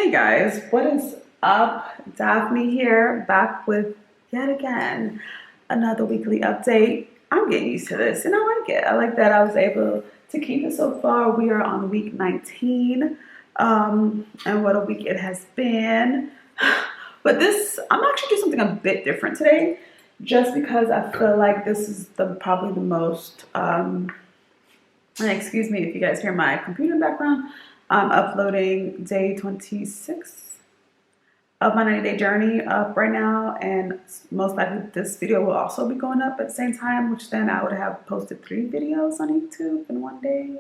Hey guys, what is up? Daphne here, back with yet again another weekly update. I'm getting used to this and I like it. I like that I was able to keep it so far. We are on week 19, and what a week it has been. But I'm actually doing something a bit different today, just because I feel like this is probably the most, and excuse me if you guys hear my computer background. I'm uploading day 26 of my 90-day journey up right now, and most likely this video will also be going up at the same time, which then I would have posted 3 videos on YouTube in one day.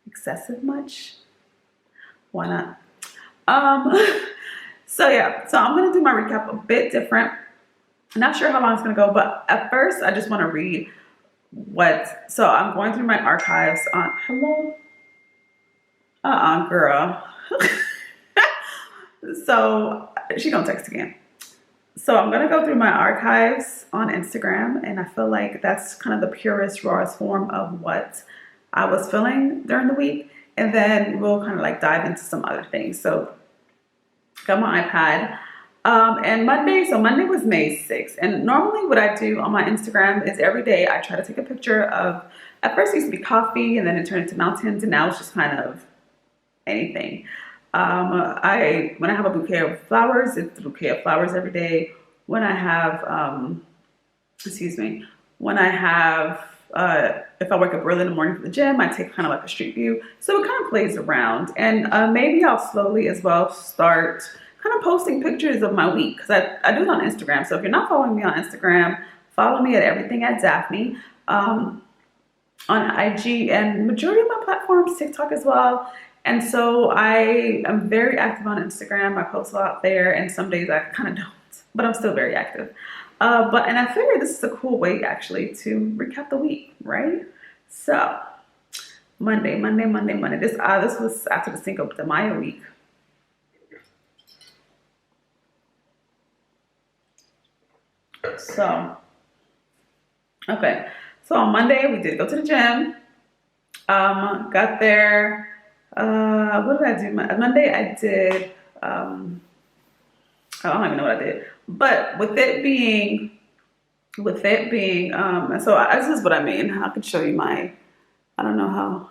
Excessive much? Why not? So I'm gonna do my recap a bit different. I'm not sure how long it's gonna go, but at first I just want to read so I'm going through my archives on, hello? Girl. So she don't text again. So I'm gonna go through my archives on Instagram, and I feel like that's kind of the purest, rawest form of what I was feeling during the week. And then we'll kind of like dive into some other things. So got my iPad. And Monday was May 6th. And normally what I do on my Instagram is every day I try to take a picture of, at first it used to be coffee and then it turned into mountains, and now it's just kind of anything. When I have a bouquet of flowers, it's a bouquet of flowers every day. When I have, if I wake up early in the morning for the gym, I take kind of like a street view. So it kind of plays around, and maybe I'll slowly as well start kind of posting pictures of my week, because I do it on Instagram. So if you're not following me on Instagram, follow me at everything at Daphne. On IG and majority of my platforms, TikTok as well. And so I am very active on Instagram. I post a lot there, and some days I kind of don't, but I'm still very active. And I figured this is a cool way actually to recap the week, right? So Monday. This was after the Cinco de Mayo week. So, okay. So on Monday we did go to the gym. Got there. What did I do? Monday I did, I don't even know what I did, but with it being, this is what I mean. I could show you I don't know how.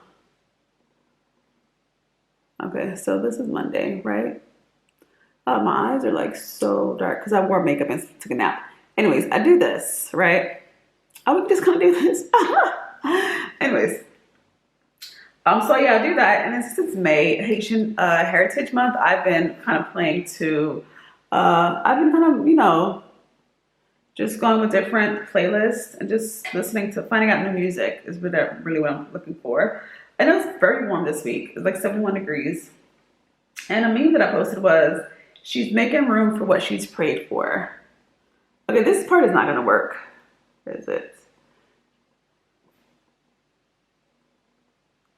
Okay, so this is Monday, right? My eyes are like so dark because I wore makeup and took a nap. Anyways, I do this, right? I would just kind of do this. Anyways. So yeah, I do that, and since it's May, Haitian Heritage Month, I've been kind of just going with different playlists and just finding out new music is really what I'm looking for. And it was very warm this week. It was like 71 degrees. And a meme that I posted was, she's making room for what she's prayed for. Okay, this part is not gonna work. Where is it?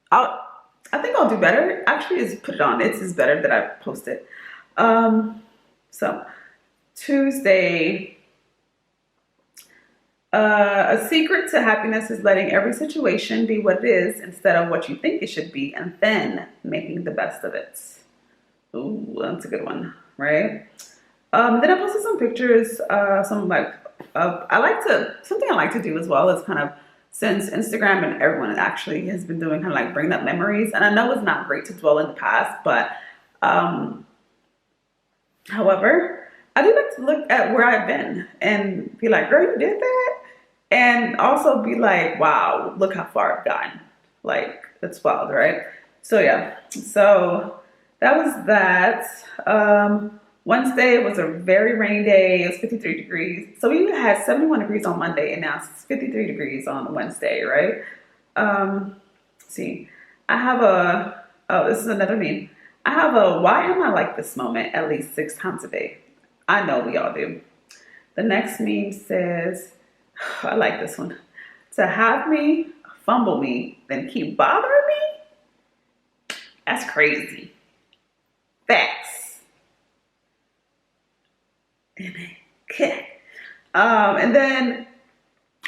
I think I'll do better. Actually, is put it on. It's better that I post it. So Tuesday, a secret to happiness is letting every situation be what it is instead of what you think it should be, and then making the best of it. Ooh, that's a good one, right? Then I posted some pictures. Something I like to do as well is kind of, since Instagram and everyone actually has been doing, kind of like bringing up memories. And I know it's not great to dwell in the past, but however, I do like to look at where I've been and be like, girl, you did that? And also be like, wow, look how far I've gotten. Like, it's wild, right? So yeah, so that was that. Wednesday was a very rainy day. It was 53 degrees. So we had 71 degrees on Monday, and now it's 53 degrees on Wednesday, right? See, this is another meme. I have why am I like this moment at least 6 times a day. I know we all do. The next meme says, I like this one. To have me fumble me, then keep bothering me? That's crazy. Facts. Okay. And then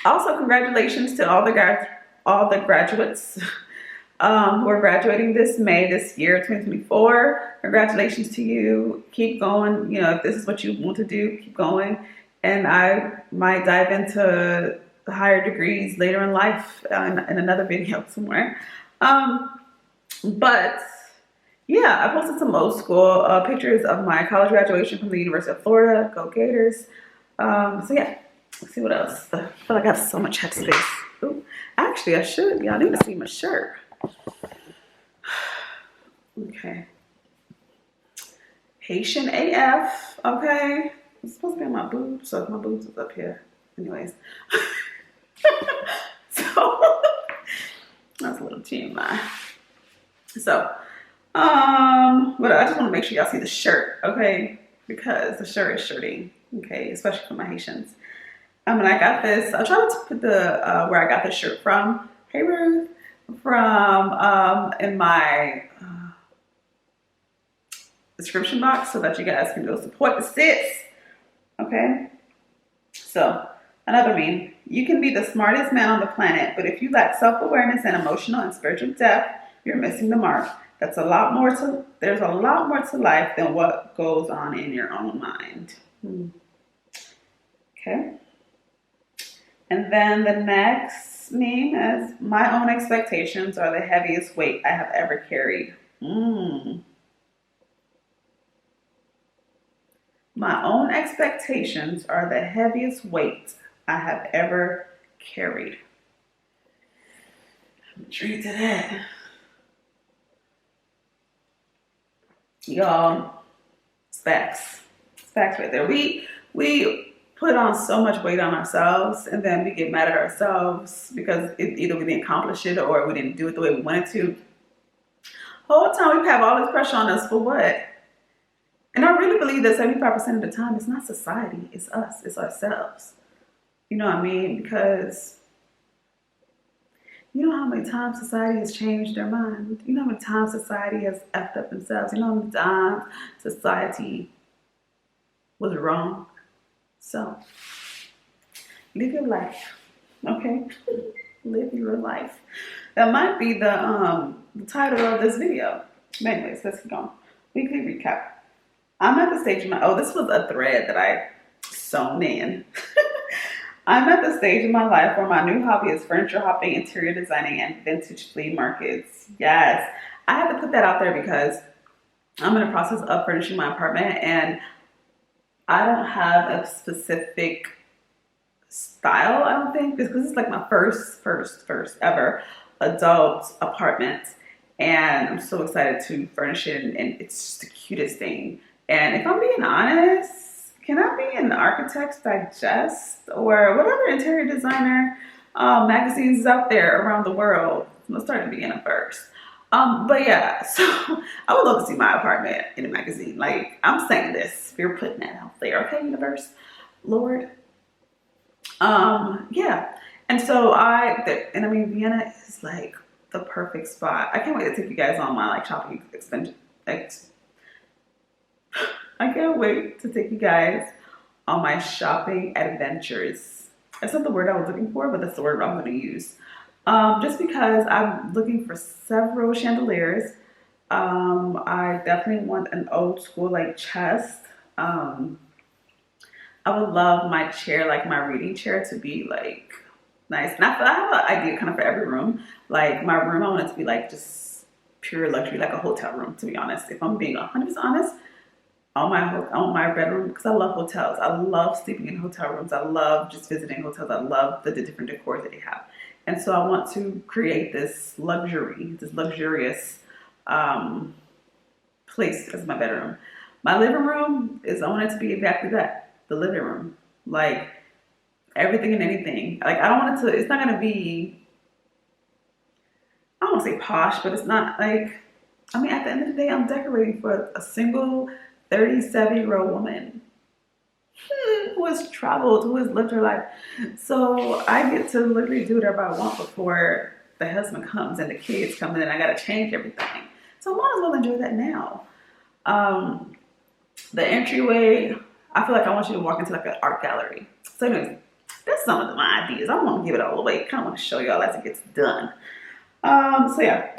also congratulations to all the graduates. We're graduating this May, this year, 2024. Congratulations to you. Keep going. You know, if this is what you want to do, keep going. And I might dive into the higher degrees later in life in another video somewhere. But yeah, I posted some old school pictures of my college graduation from the University of Florida. Go Gators. So yeah, let's see what else. I feel like I have so much headspace. Ooh, actually, I should. Y'all need to see my shirt. Okay. Haitian AF. Okay. It's supposed to be on my boobs, so my boobs is up here. Anyways. So that's a little TMI. So, but I just want to make sure y'all see the shirt, okay? Because the shirt is shirting, okay, especially for my Haitians. And I got this. I'll try to put the where I got this shirt from. Hey Ruth, from in my description box so that you guys can go support the sis. Okay. So another meme. You can be the smartest man on the planet, but if you lack self-awareness and emotional and spiritual depth, you're missing the mark. There's a lot more to life than what goes on in your own mind. Okay. And then the next meme is, my own expectations are the heaviest weight I have ever carried. My own expectations are the heaviest weight I have ever carried. I'm intrigued to that. Y'all, it's facts. It's facts right there. We put on so much weight on ourselves, and then we get mad at ourselves because either we didn't accomplish it or we didn't do it the way we wanted to. The whole time we have all this pressure on us for what? And I really believe that 75% of the time it's not society, it's us, it's ourselves. You know what I mean? Because you know how many times society has changed their mind? You know how many times society has effed up themselves? You know how many times society was wrong? So, live your life, okay? Live your life. That might be the title of this video. But anyways, let's keep going. Weekly recap. I'm at the stage of my, this was a thread that I sewn in. I'm at the stage in my life where my new hobby is furniture hopping, interior designing, and vintage flea markets. Yes, I had to put that out there because I'm in the process of furnishing my apartment, and I don't have a specific style, I don't think, because it's like my first ever adult apartment. And I'm so excited to furnish it, and it's just the cutest thing. And if I'm being honest, can I be in Architect's Digest or whatever interior designer magazines out there around the world? Let's start at the beginning first. But yeah, so I would love to see my apartment in a magazine. Like, I'm saying this, we're putting that out there, okay, universe, Lord. Yeah, and so Vienna is like the perfect spot. I can't wait to take you guys on my like shopping extension. I can't wait to take you guys on my shopping adventures. That's not the word I was looking for, but that's the word I'm going to use. Just because I'm looking for several chandeliers. I definitely want an old school like chest. I would love my chair, like my reading chair, to be like nice. And I have an idea kind of for every room. Like my room, I want it to be like just pure luxury, like a hotel room, to be honest. If I'm being 100% honest, on my bedroom, because I love hotels. I love sleeping in hotel rooms. I love just visiting hotels. I love the different decors that they have. And so I want to create this luxurious place as my bedroom. My living room I want it to be exactly that, the living room. Like everything and anything. Like I don't want it to, it's not going to be, I don't want to say posh, but it's not like, I mean, at the end of the day, I'm decorating for a single 37-year-old woman who has traveled, who has lived her life. So I get to literally do whatever I want before the husband comes and the kids come in and I got to change everything. So I might as well enjoy that now. The entryway, I feel like I want you to walk into like an art gallery. So anyways, that's some of my ideas. I don't want to give it all away. I kind of want to show y'all as it gets done. So yeah.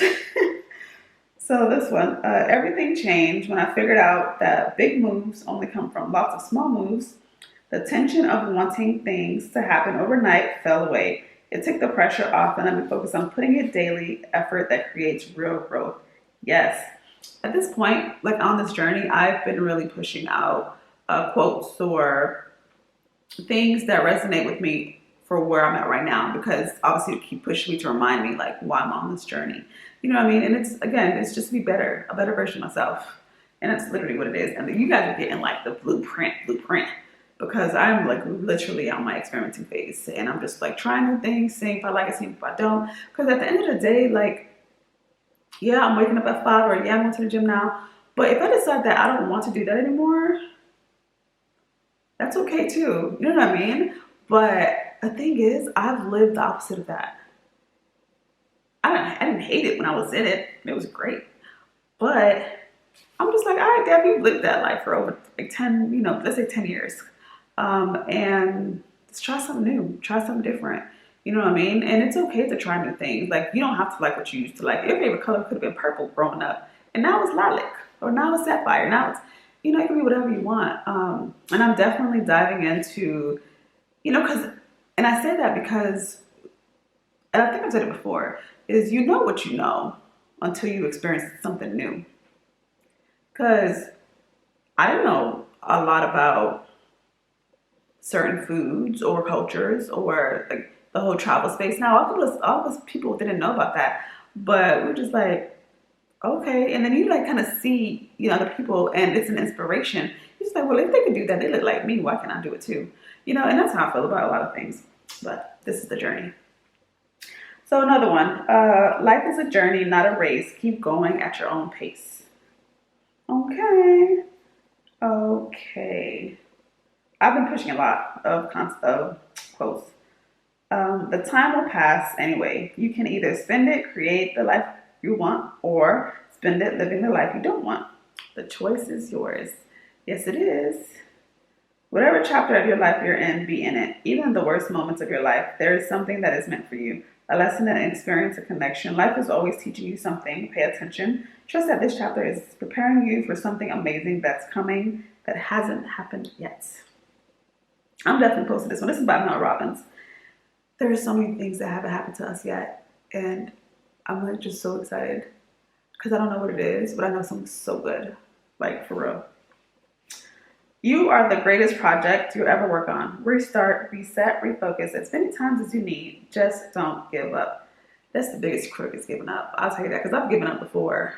So this one, everything changed when I figured out that big moves only come from lots of small moves. The tension of wanting things to happen overnight fell away. It took the pressure off and let me focus on putting in daily effort that creates real growth. Yes. At this point, like on this journey, I've been really pushing out quotes or things that resonate with me for where I'm at right now because obviously it keep pushing me to remind me like why I'm on this journey. You know what I mean? And it's again, it's just to be better, a better version of myself. And that's literally what it is. And you guys are getting like the blueprint. Because I'm like literally on my experimenting phase. And I'm just like trying new things, seeing if I like it, seeing if I don't. Because at the end of the day, like, yeah, I'm waking up at 5 or yeah, I'm going to the gym now. But if I decide that I don't want to do that anymore, that's okay too. You know what I mean? But the thing is, I've lived the opposite of that. I didn't hate it when I was in it. It was great. But I'm just like, all right, Daph, you've lived that life for over like 10, let's say 10 years. And let's try something new, try something different. You know what I mean? And it's okay to try new things. Like, you don't have to like what you used to like. Your favorite color could have been purple growing up. And now it's lilac. Or now it's sapphire. Now it's, it can be whatever you want. And I'm definitely diving into, because, and I say that because, and I think I've said it before, is you know what you know until you experience something new. Because I didn't know a lot about certain foods or cultures or like the whole travel space. Now, all of us people didn't know about that, but we're just like, okay. And then you like kind of see, the people, and it's an inspiration. You're just like, well, if they can do that, they look like me. Why can't I do it too? And that's how I feel about a lot of things. But this is the journey. So another one, life is a journey, not a race. Keep going at your own pace. Okay. Okay. I've been pushing a lot of quotes. The time will pass anyway. You can either spend it, create the life you want, or spend it living the life you don't want. The choice is yours. Yes, it is. Whatever chapter of your life you're in, be in it. Even in the worst moments of your life, there is something that is meant for you. A lesson, an experience, a connection. Life is always teaching you something. Pay attention. Trust that this chapter is preparing you for something amazing that's coming that hasn't happened yet. I'm definitely posting this one. This is by Mel Robbins. There are so many things that haven't happened to us yet. And I'm like just so excited. Because I don't know what it is, but I know something so good. Like for real. You are the greatest project you ever work on. Restart, reset, refocus as many times as you need. Just don't give up. That's the biggest crook is giving up. I'll tell you that because I've given up before.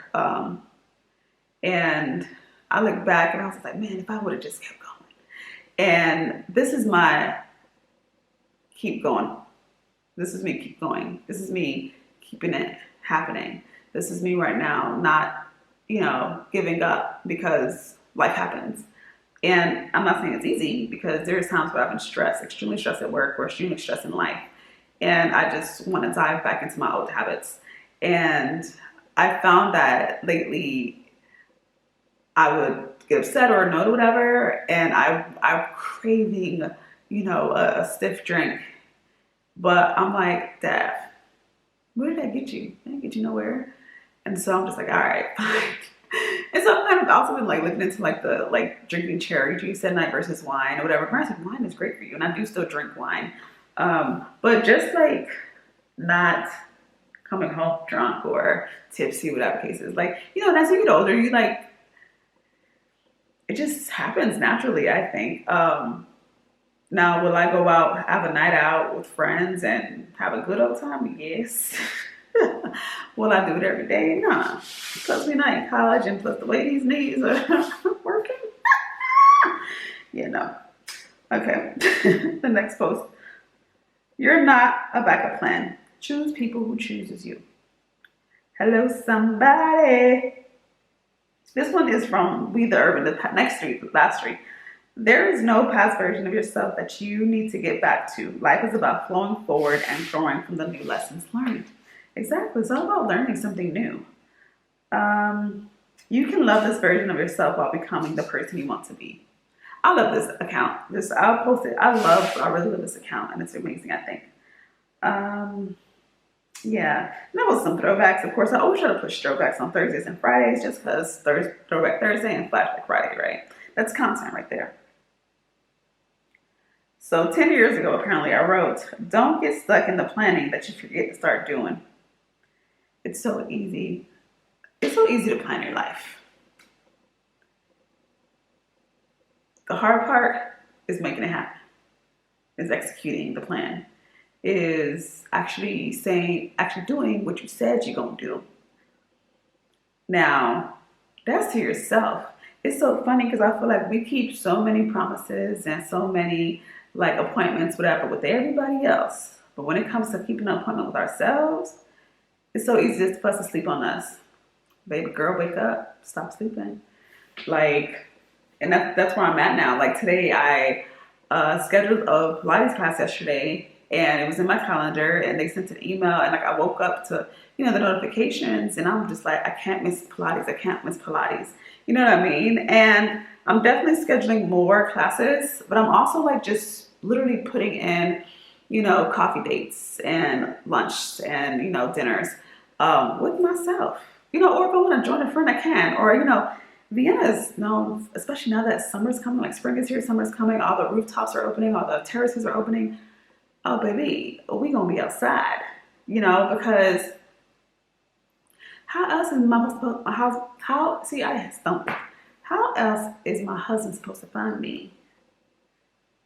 And I look back and I was like, man, if I would have just kept going. And this is my keep going. This is me keep going. This is me keeping it happening. This is me right now not, giving up because life happens. And I'm not saying it's easy because there's times where I've been stressed, extremely stressed at work or extremely stressed in life. And I just want to dive back into my old habits. And I found that lately I would get upset or annoyed or whatever. And I'm craving, a stiff drink. But I'm like, Daph, where did that get you? That didn't get you nowhere. And so I'm just like, all right, fine. And so I've kind of also been like looking into like the drinking cherry juice at night versus wine or whatever. Granted, wine is great for you, and I do still drink wine, but just like not coming home drunk or tipsy, whatever case is. Like as you get older, you like it just happens naturally. I think. Now, will I go out, have a night out with friends and have a good old time? Yes. Will I do it every day? Nah. Plus, we're not in college, and plus the way these knees are working. Okay. The next post. You're not a backup plan. Choose people who chooses you. Hello, somebody. This one is from We the Urban, the next street, the last street. There is no past version of yourself that you need to get back to. Life is about flowing forward and growing from the new lessons learned. Exactly. It's all about learning something new. You can love this version of yourself while becoming the person you want to be. I love this account. I'll post it. I really love this account, and it's amazing, I think. Yeah, and that was some throwbacks. Of course, I always try to push throwbacks on Thursdays and Fridays just because Throwback Thursday and Flashback Friday, right? That's content right there. So 10 years ago, apparently, I wrote, don't get stuck in the planning that you forget to start doing. It's so easy. It's so easy to plan your life. The hard part is making it happen, is executing the plan, is actually doing what you said you're going to do. Now, that's to yourself. It's so funny because I feel like we keep so many promises and so many like appointments, whatever, with everybody else. But when it comes to keeping an appointment with ourselves, it's so easy just for us to sleep on us. Baby girl, wake up, stop sleeping. Like, and that's where I'm at now. Like today, I scheduled a Pilates class yesterday, and it was in my calendar, and they sent an email, and like I woke up to the notifications, and I'm just like, I can't miss Pilates. I can't miss Pilates. You know what I mean? And I'm definitely scheduling more classes, but I'm also like just literally putting in, coffee dates and lunch and dinners with myself. Or if I want to join a friend, I can. Or Vienna is known, especially now that summer's coming, like spring is here, summer's coming, all the rooftops are opening, all the terraces are opening. Oh, baby, we gonna be outside, because how else is my husband, see, I stumped. How else is my husband supposed to find me?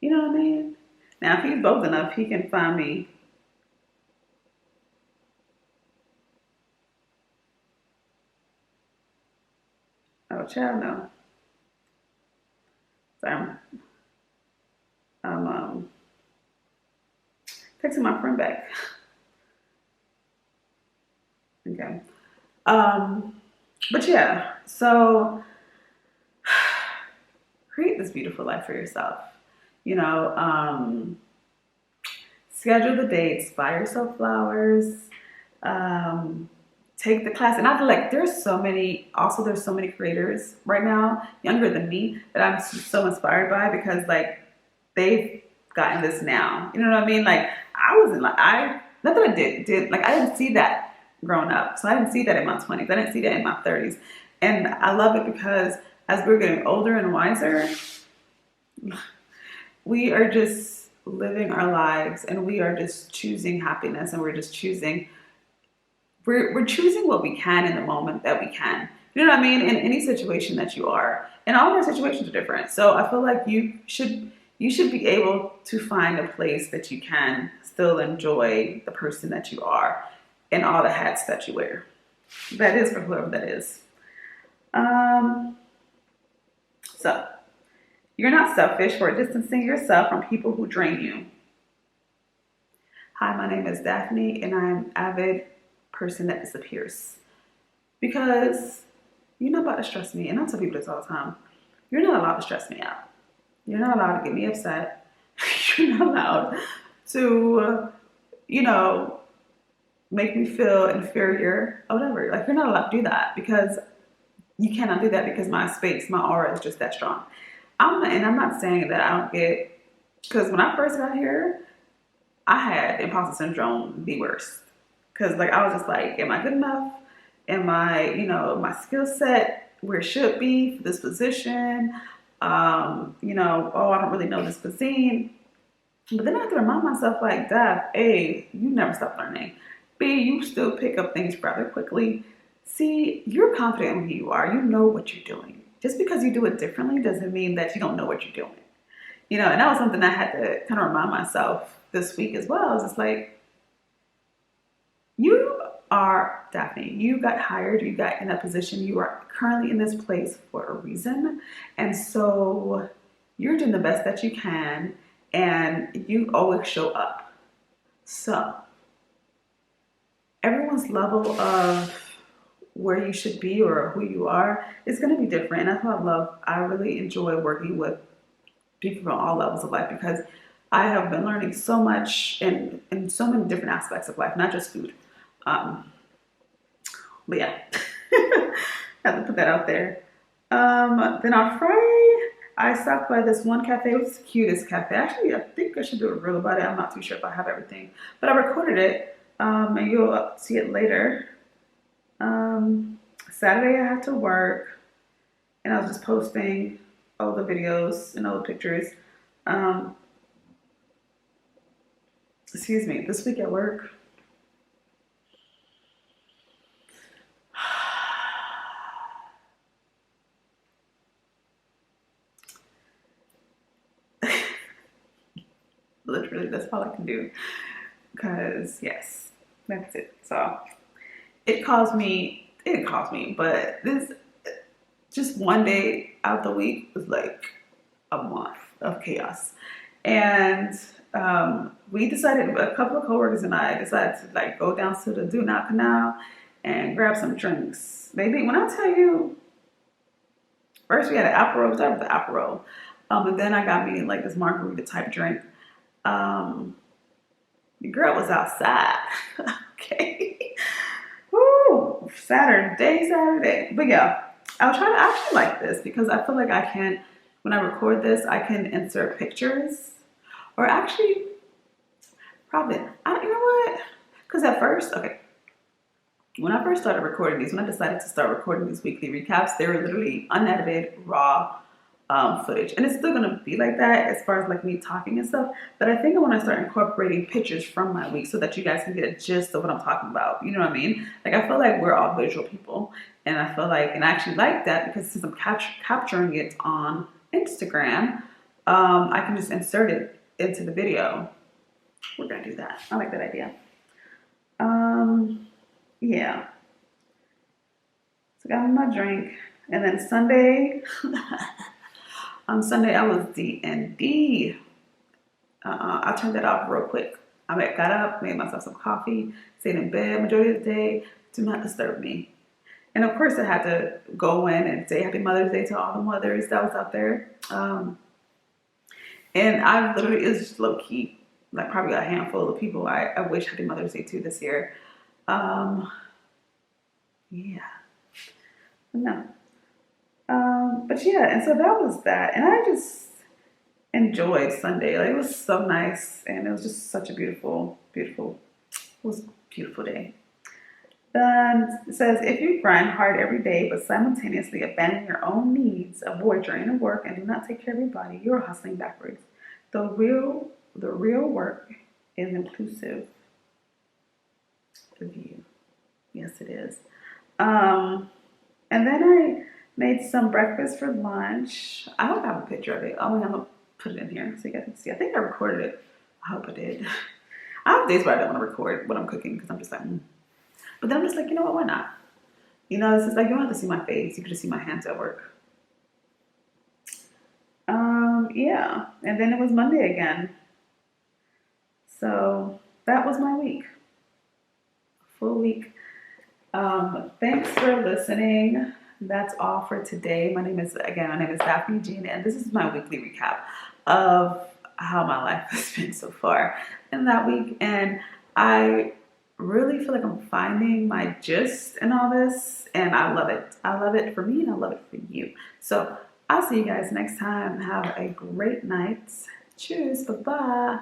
You know what I mean? Now, if he's bold enough, he can find me. Oh, child, no. So I'm texting my friend back. Okay. But yeah, so create this beautiful life for yourself. You know, schedule the dates, buy yourself flowers, take the class. And I feel like there's so many creators right now, younger than me, that I'm so inspired by because like they've gotten this now. You know what I mean? Like I wasn't like, not that I did like I didn't see that growing up. So I didn't see that in my 20s. I didn't see that in my 30s. And I love it because as we're getting older and wiser, we are just living our lives and we are just choosing happiness and we're choosing what we can in the moment that we can. You know what I mean? In any situation that you are. And all of our situations are different. So I feel like you should be able to find a place that you can still enjoy the person that you are and all the hats that you wear. That is for whoever that is. So you're not selfish for distancing yourself from people who drain you. Hi, my name is Daphne, and I'm an avid person that disappears. Because you're not about to stress me, and I tell people this all the time. You're not allowed to stress me out. You're not allowed to get me upset. You're not allowed to, make me feel inferior or whatever. Like, you're not allowed to do that because you cannot do that because my space, my aura is just that strong. I'm not saying that I don't get, because when I first got here, I had imposter syndrome the worst. Because like I was just like, am I good enough? Am I, my skill set where it should be for this position? Oh, I don't really know this cuisine. But then I have to remind myself like, Daph, A, you never stop learning. B, you still pick up things rather quickly. C, you're confident in who you are. You know what you're doing. Just because you do it differently doesn't mean that you don't know what you're doing. And that was something I had to kind of remind myself this week as well. It's just like, you are Daphne. You got hired. You got in that position. You are currently in this place for a reason. And so you're doing the best that you can. And you always show up. So everyone's level of where you should be or who you are is going to be different. And that's what I really enjoy working with people from all levels of life because I have been learning so much in so many different aspects of life, not just food. But yeah, have to put that out there. Then on Friday, I stopped by this one cafe. It was the cutest cafe. Actually, I think I should do a reel about it. I'm not too sure if I have everything, but I recorded it. And you'll see it later. Saturday I had to work, and I was just posting all the videos and all the pictures. Um, excuse me, this week at work, literally, that's all I can do. Because, yes, that's it. So, it didn't cause me, but this, just one day out the week was like a month of chaos. And we decided, a couple of coworkers and I decided to like go down to the Do Not Canal and grab some drinks. Baby, when I tell you, first we had an Aperol, we started with the Aperol. And then I got me like this margarita type drink. Um, the girl was outside. Okay. Woo! Saturday. But yeah, I'll try to actually like this because I feel like I can, when I record this, I can insert pictures. Or actually, probably, you know what? Because at first, okay, when I first started recording these, when I decided to start recording these weekly recaps, they were literally unedited, raw footage. And it's still going to be like that as far as like me talking and stuff. But I think I want to start incorporating pictures from my week so that you guys can get a gist of what I'm talking about. You know what I mean? Like, I feel like we're all visual people. And I feel like, and I actually like that because since I'm capturing it on Instagram, I can just insert it into the video. We're going to do that. I like that idea. Yeah. So got my drink. And then Sunday, on Sunday I was D&D. I turned that off real quick. I got up, made myself some coffee, stayed in bed majority of the day. Do not disturb me. And of course I had to go in and say Happy Mother's Day to all the mothers that was out there. And I literally, it's just low key, like probably a handful of people I wish Happy Mother's Day to this year. Yeah. No. But yeah, and so that was that. And I just enjoyed Sunday. Like, it was so nice, and it was just such a beautiful day. Then it says, if you grind hard every day but simultaneously abandon your own needs, avoid draining work, and do not take care of your body, you're hustling backwards. The real work is inclusive of you. Yes, it is. And then I made some breakfast for lunch. I don't have a picture of it. I'm gonna put it in here so you guys can see. I think I recorded it. I hope I did. I have days where I don't want to record what I'm cooking because I'm just like, But then I'm just like, you know what, why not? You know, it's just like, you don't have to see my face. You can just see my hands at work. Yeah. And then it was Monday again. So that was my week. Full week. Thanks for listening. That's all for today. My name is Daphne Jean, and this is my weekly recap of how my life has been so far in that week. And I really feel like I'm finding my gist in all this, and I love it. I love it for me, and I love it for you. So I'll see you guys next time. Have a great night. Cheers. Bye-bye.